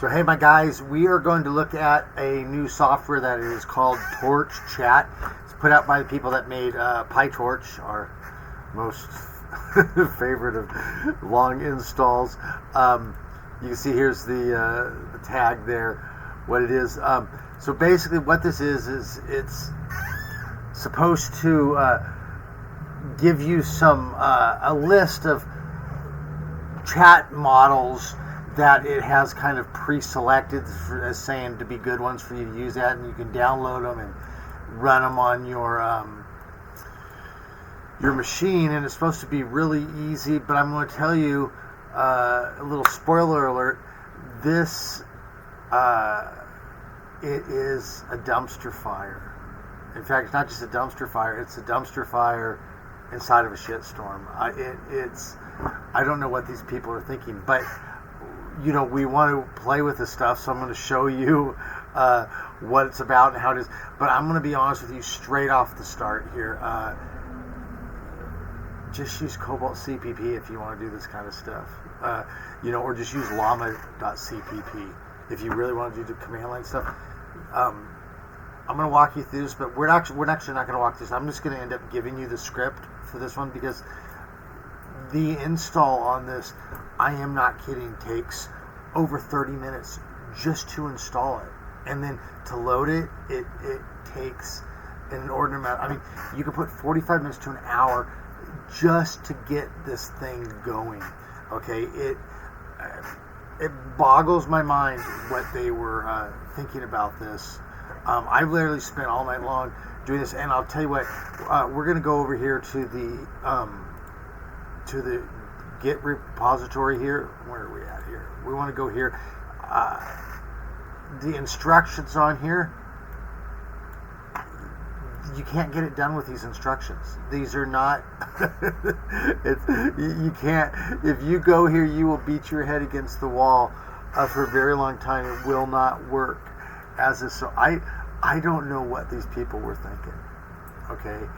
So hey my guys, we are going to look at a new software that is called TorchChat. It's put out by the people that made PyTorch, our most favorite of long installs. You can see here's the tag there, what it is. So basically what this is it's supposed to give you some a list of chat models that it has kind of pre-selected as saying to be good ones for you to use that, and you can download them and run them on your machine, and it's supposed to be really easy. But I'm going to tell you a little spoiler alert. This it is a dumpster fire. In fact, it's not just a dumpster fire; it's a dumpster fire inside of a shitstorm. I don't know what these people are thinking, but you know, we want to play with this stuff, so I'm going to show you what it's about and how it is. But I'm going to be honest with you straight off the start here. Just use Cobalt CPP if you want to do this kind of stuff. You know, or just use Llama.cpp if you really want to do the command line stuff. I'm going to walk you through this, but we're actually not going to walk this. I'm just going to end up giving you the script for this one, because the install on this, I am not kidding, takes over 30 minutes just to install it. And then to load it, it takes an inordinate amount. I mean, you can put 45 minutes to an hour just to get this thing going. Okay, it boggles my mind what they were thinking about this. I literally spent all night long doing this, and I'll tell you what, we're going to go over here to the Git repository here. Where are we at here? We want to go here. The instructions on here, you can't get it done with these instructions. These are not you can't. If you go here, you will beat your head against the wall for a very long time. It will not work as is. So I don't know what these people were thinking. Okay,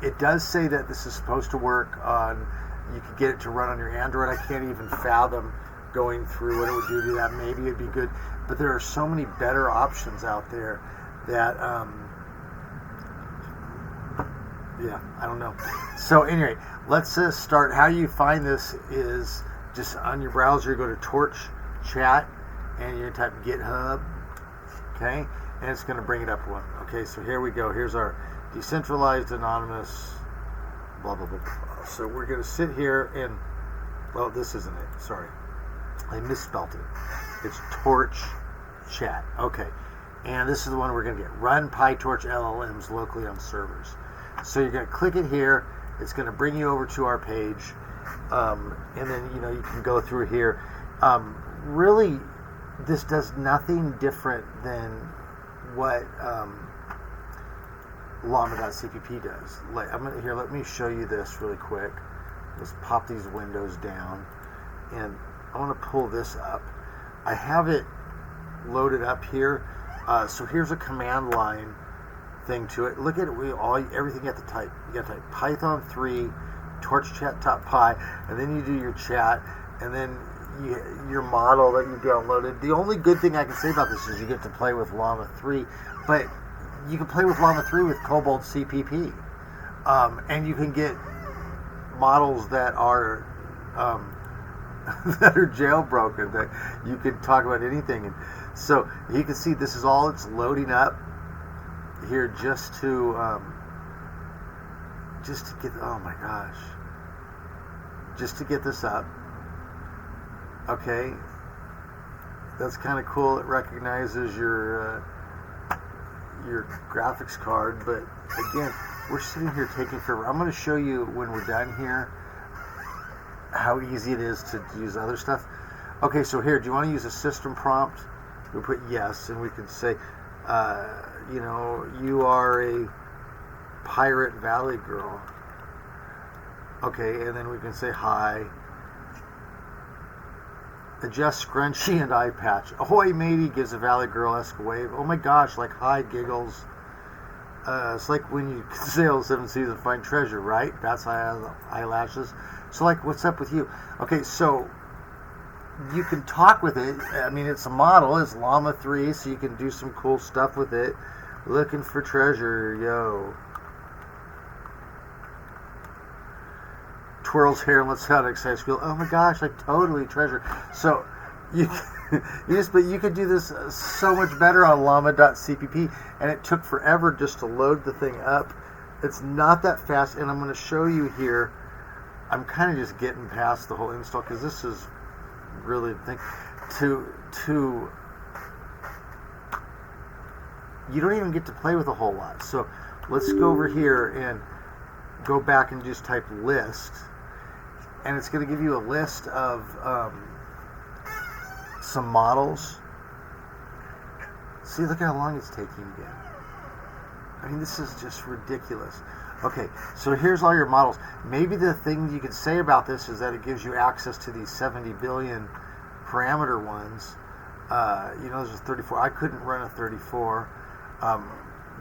it does say that this is supposed to work on, you could get it to run on your Android. I can't even fathom going through what it would do to that. Maybe it'd be good, but there are so many better options out there that yeah, I don't know. So anyway, let's start. How you find this is just on your browser, go to TorchChat and you're going to type GitHub, okay, and it's going to bring it up one. Okay, so here we go. Here's our decentralized anonymous blah blah blah. So we're going to sit here and, well, this isn't it, sorry, I misspelled it. It's TorchChat. Okay, and this is the one we're going to get. Run PyTorch LLMs locally on servers. So you're going to click it here. It's going to bring you over to our page, and then you can go through here. Really, this does nothing different than what Llama.cpp does. Let me show you this really quick. Let's pop these windows down, and I want to pull this up. I have it loaded up here. So here's a command line thing to it. Look at it. Everything you have to type. You got to type Python 3 TorchChat.py, and then you do your chat, and then your model that you downloaded. The only good thing I can say about this is you get to play with Llama 3, but you can play with Llama 3 with Cobalt CPP, and you can get models that are that are jailbroken, that you can talk about anything. And so you can see this is all it's loading up here just to get, oh my gosh, just to get this up. Okay, that's kind of cool. It recognizes your graphics card, but again, we're sitting here taking forever. I'm going to show you when we're done here how easy it is to use other stuff. Okay, so here, do you want to use a system prompt? We put yes, and we can say, you are a Pirate Valley girl. Okay, and then we can say hi. Adjust scrunchie and eye patch. Ahoy matey, gives a Valley girl-esque wave. Oh my gosh, like hi giggles. It's like when you sail 7 seas and find treasure, right? That's eyelashes. So like, what's up with you? Okay, so you can talk with it. I mean, it's a model. It's Llama 3, so you can do some cool stuff with it. Looking for treasure, yo. Twirls hair and lets out excited squeal. Oh my gosh, like totally treasure. So you you could do this so much better on llama.cpp, and it took forever just to load the thing up. It's not that fast, and I'm going to show you here. I'm kind of just getting past the whole install because this is really the thing. You don't even get to play with a whole lot. So let's go over here and go back and just type list, and it's going to give you a list of some models. See, look how long it's taking again. I mean, this is just ridiculous. Okay, so here's all your models. Maybe the thing you could say about this is that it gives you access to these 70 billion parameter ones. You know, there's a 34. I couldn't run a 34.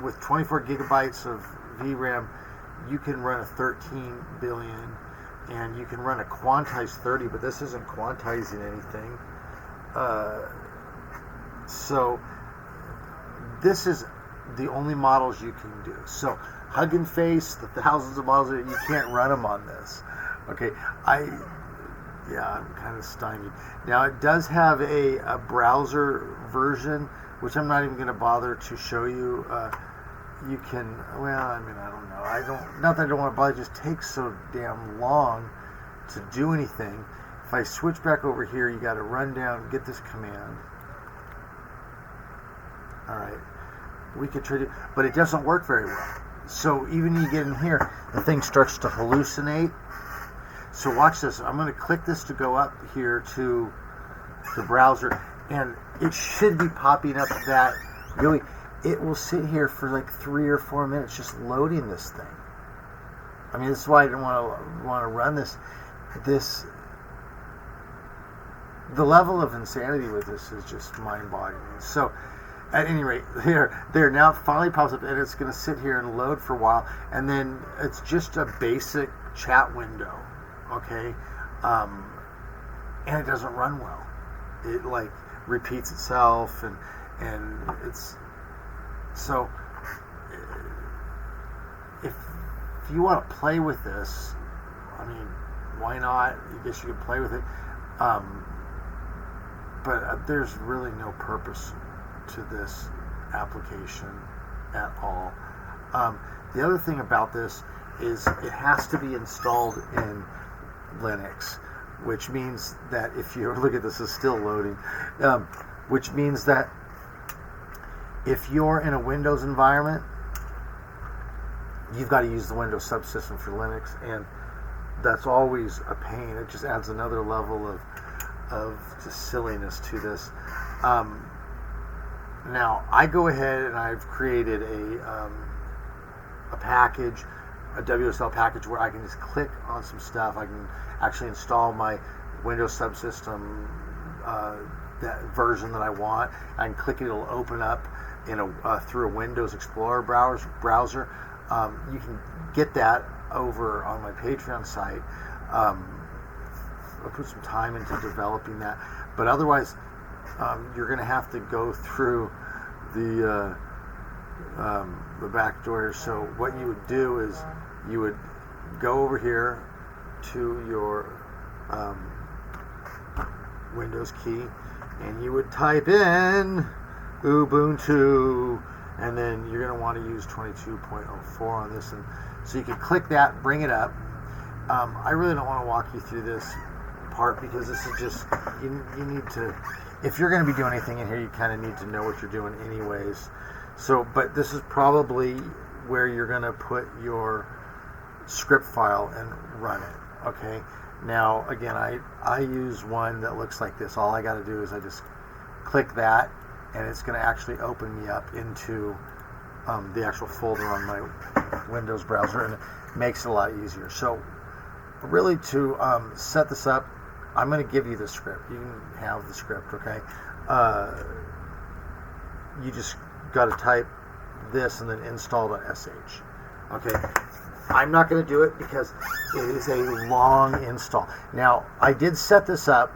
With 24 gigabytes of VRAM, you can run a 13 billion, and you can run a quantized 30, but this isn't quantizing anything. So this is the only models you can do. So Hugging Face, the thousands of models, you can't run them on this. Okay, I'm kind of stymied. Now it does have a browser version, which I'm not even going to bother to show you. You can, well, I mean, I don't know. Not that I don't want to bother, it just takes so damn long to do anything. If I switch back over here, you got to run down, get this command. All right, we could try to, but it doesn't work very well. So even you get in here, the thing starts to hallucinate. So watch this. I'm going to click this to go up here to the browser, and it should be popping up that really. It will sit here for like 3 or 4 minutes just loading this thing. I mean, this is why I didn't want to run this. The level of insanity with this is just mind-boggling. So, at any rate, there now it finally pops up, and it's going to sit here and load for a while, and then it's just a basic chat window, okay, and it doesn't run well. It like repeats itself, and it's so. If you want to play with this, I mean, why not? I guess you could play with it, but there's really no purpose to this application at all. The other thing about this is it has to be installed in Linux, which means that if you look at this, is still loading, which means that if you're in a Windows environment, you've got to use the Windows subsystem for Linux, and that's always a pain. It just adds another level of just silliness to this. Now, I go ahead and I've created a package, a WSL package, where I can just click on some stuff. I can actually install my Windows subsystem, that version that I want. I can click it, it'll open up through a Windows Explorer browser. You can get that over on my Patreon site. I'll put some time into developing that, but otherwise you're going to have to go through the back door. So what you would do is you would go over here to your Windows key, and you would type in Ubuntu, and then you're going to want to use 22.04 on this, and so you can click that, bring it up. I really don't want to walk you through this part because this is just, you need to, if you're going to be doing anything in here, you kind of need to know what you're doing anyways. So, but this is probably where you're going to put your script file and run it. Okay. Now, again, I use one that looks like this. All I got to do is I just click that, and it's going to actually open me up into the actual folder on my Windows browser, and it makes it a lot easier. So, really, to set this up, I'm going to give you the script. You can have the script, okay? You just got to type this and then install.sh. Okay, I'm not going to do it because it is a long install. Now, I did set this up,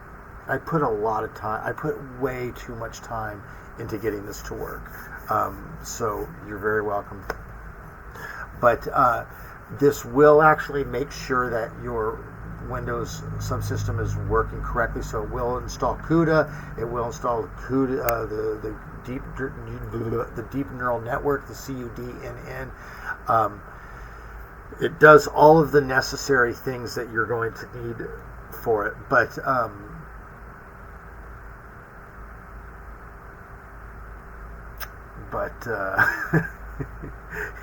I put a lot of time. I put way too much time into getting this to work. So you're very welcome. But this will actually make sure that your Windows subsystem is working correctly. So it will install CUDA. It will install CUDA, the deep neural network, the CUDNN. It does all of the necessary things that you're going to need for it. But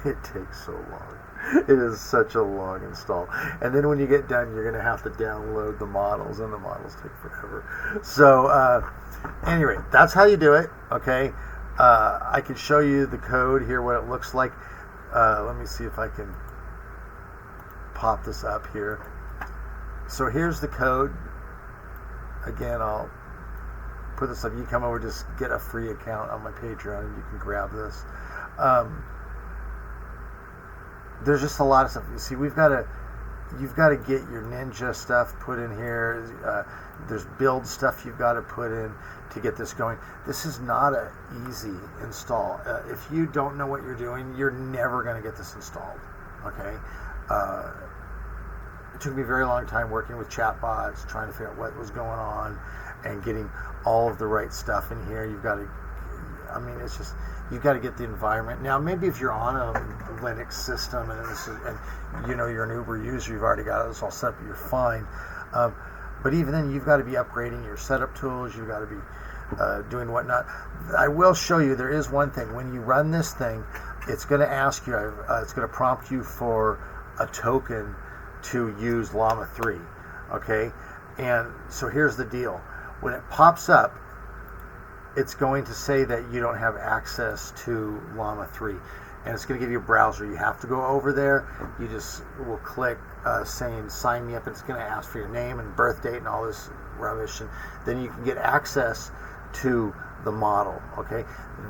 it takes so long. It is such a long install. And then when you get done, you're going to have to download the models, and the models take forever. So anyway, that's how you do it, okay? I can show you the code here, what it looks like. Let me see if I can pop this up here. So here's the code. Again, I'll put this up. You come over, just get a free account on my Patreon, and you can grab this. There's just a lot of stuff. You see, you've got to get your Ninja stuff put in here. There's build stuff you've got to put in to get this going. This is not an easy install. If you don't know what you're doing, you're never going to get this installed. Okay. It took me a very long time working with chatbots, trying to figure out what was going on, and getting all of the right stuff in here. You've got to, I mean, it's just, you've got to get the environment. Now, maybe if you're on a Linux system and you know you're an Uber user, you've already got this all set up, you're fine. But even then, you've got to be upgrading your setup tools. You've got to be doing whatnot. I will show you, there is one thing. When you run this thing, it's going to ask you, it's going to prompt you for a token to use Llama 3, okay? And so here's the deal. When it pops up, it's going to say that you don't have access to Llama 3. And it's going to give you a browser. You have to go over there. You just will click saying sign me up. And it's going to ask for your name and birth date and all this rubbish. And then you can get access to the model, okay?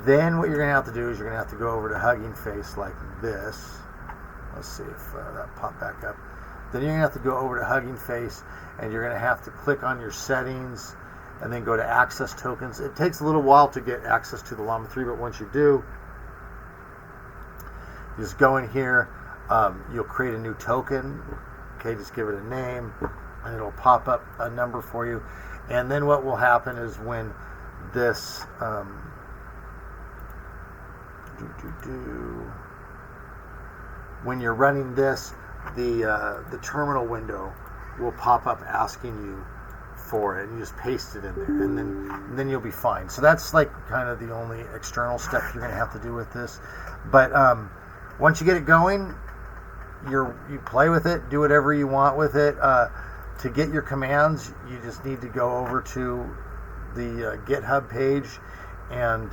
Then what you're going to have to do is you're going to have to go over to Hugging Face like this. Let's see if that popped back up. Then you're going to have to go over to Hugging Face, and you're going to have to click on your settings and then go to access tokens. It takes a little while to get access to the Llama 3, but once you do, you just go in here, you'll create a new token, okay, just give it a name, and it'll pop up a number for you. And then what will happen is when this when you're running this, the terminal window will pop up asking you for it, and you just paste it in there, and then you'll be fine. So that's like kind of the only external step you're going to have to do with this. But once you get it going, you play with it, do whatever you want with it. To get your commands, you just need to go over to the GitHub page, and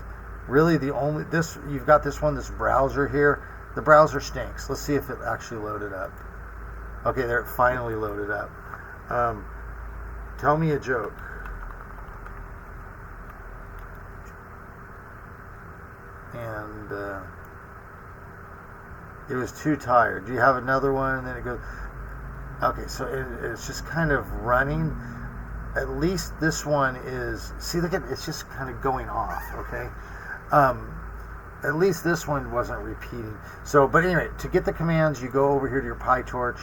really you've got this browser here. The browser stinks. Let's see if it actually loaded up. Okay, there, it finally loaded up. Tell me a joke. And it was too tired. Do you have another one? And then it goes. Okay, so it's just kind of running. At least this one is. See, look at it's just kind of going off. Okay. At least this one wasn't repeating. So, but anyway, to get the commands, you go over here to your PyTorch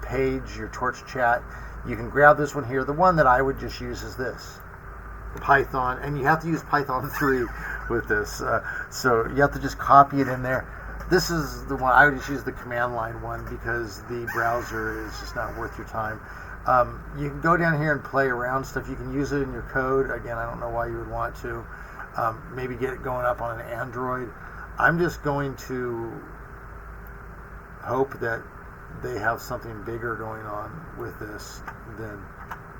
page, your TorchChat. You can grab this one here. The one that I would just use is this, Python, and you have to use Python 3 with this. So you have to just copy it in there. This is the one I would just use, the command line one, because the browser is just not worth your time. You can go down here and play around stuff. You can use it in your code. Again, I don't know why you would want to. Maybe get it going up on an Android. I'm just going to hope that they have something bigger going on with this than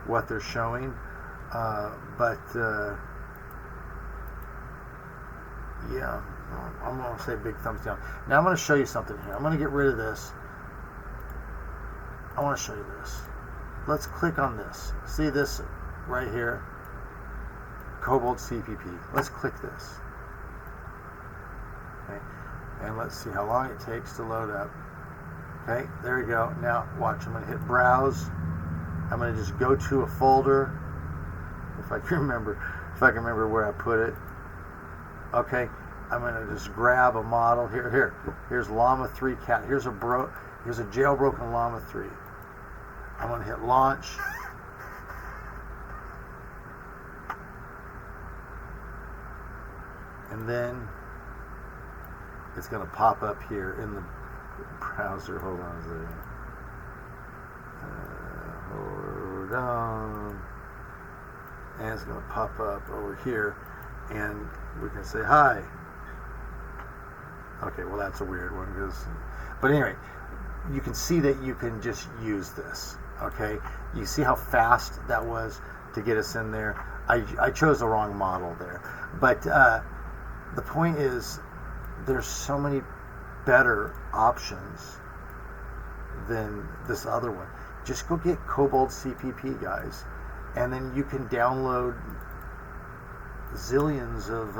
what they're showing. Yeah, I'm going to say big thumbs down. Now I'm going to show you something here. I'm going to get rid of this. I want to show you this. Let's click on this. See this right here? Cobalt CPP. Let's click this. Okay, and let's see how long it takes to load up. Okay, there we go. Now watch. I'm going to hit browse. I'm going to just go to a folder. if I can remember where I put it. Okay, I'm gonna just grab a model here. Here's Llama 3 cat. Here's a jailbroken Llama 3. I'm gonna hit launch. And then it's gonna pop up here in the browser. Hold on a second. Hold on. And it's going to pop up over here, and we can say hi. Okay, well that's a weird one, but anyway, you can see that you can just use this. Okay, you see how fast that was to get us in there. I chose the wrong model there, but the point is, there's so many better options than this other one. Just go get Cobalt CPP, guys, and then you can download zillions of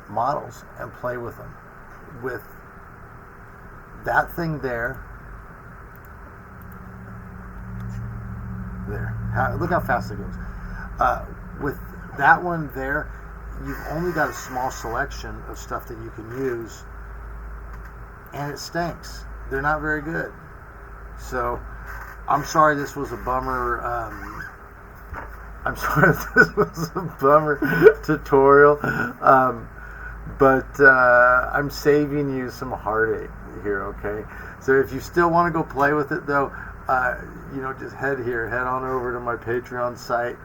models and play with them. With that thing there, look how fast it goes. With that one there, you've only got a small selection of stuff that you can use, and it stinks. They're not very good. So I'm sorry this was a bummer. I'm sorry this was a bummer tutorial, but I'm saving you some heartache here. Okay, so if you still want to go play with it, though, just head on over to my Patreon site.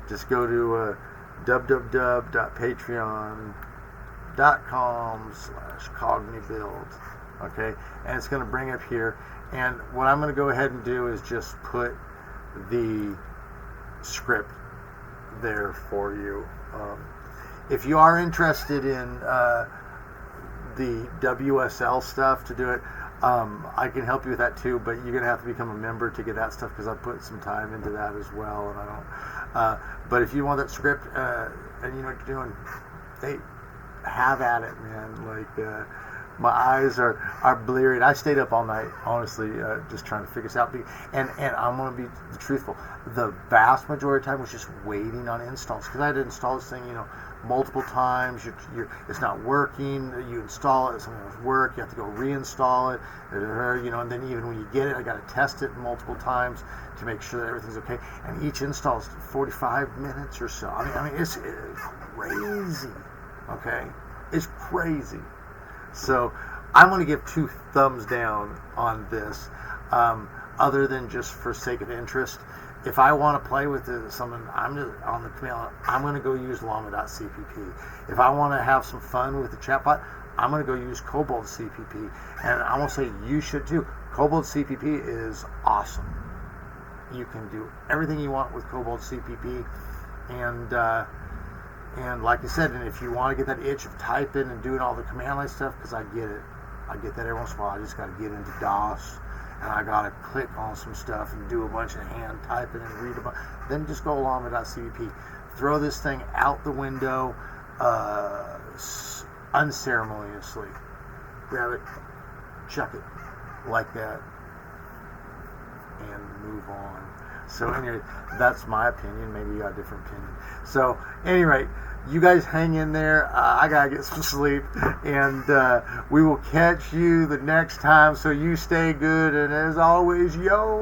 Just go to www.patreon.com/cognibuild. Okay, and it's going to bring up here. And what I'm going to go ahead and do is just put the script there for you. If you are interested in the WSL stuff to do it, I can help you with that too, but you're going to have to become a member to get that stuff, because I put some time into that as well. And I don't. But if you want that script and you know what you're doing, hey, have at it, man. Like, my eyes are bleary. I stayed up all night, honestly, just trying to figure this out. And I'm going to be truthful. The vast majority of the time was just waiting on installs, because I had to install this thing, multiple times. It's not working. You install it, something doesn't work. You have to go reinstall it. And then even when you get it, I got to test it multiple times to make sure that everything's okay. And each install is 45 minutes or so. I mean, it's crazy. Okay, it's crazy. So I'm going to give 2 thumbs down on this, other than just for sake of interest. If I want to play with something, I'm just on the command. I'm going to go use llama.cpp. If I want to have some fun with the chatbot, I'm going to go use Cobalt CPP. And I'm going to say you should too. Cobalt CPP is awesome. You can do everything you want with Cobalt CPP, and like I said, and if you want to get that itch of typing and doing all the command line stuff, because I get it. I get that every once in a while. I just got to get into DOS, and I got to click on some stuff and do a bunch of hand typing and read about. Then just go llama.cpp. Throw this thing out the window unceremoniously. Grab it, chuck it like that, and move on. So anyway, that's my opinion. Maybe you got a different opinion. So anyway, you guys hang in there. I gotta get some sleep, and we will catch you the next time. So you stay good, and as always, yo.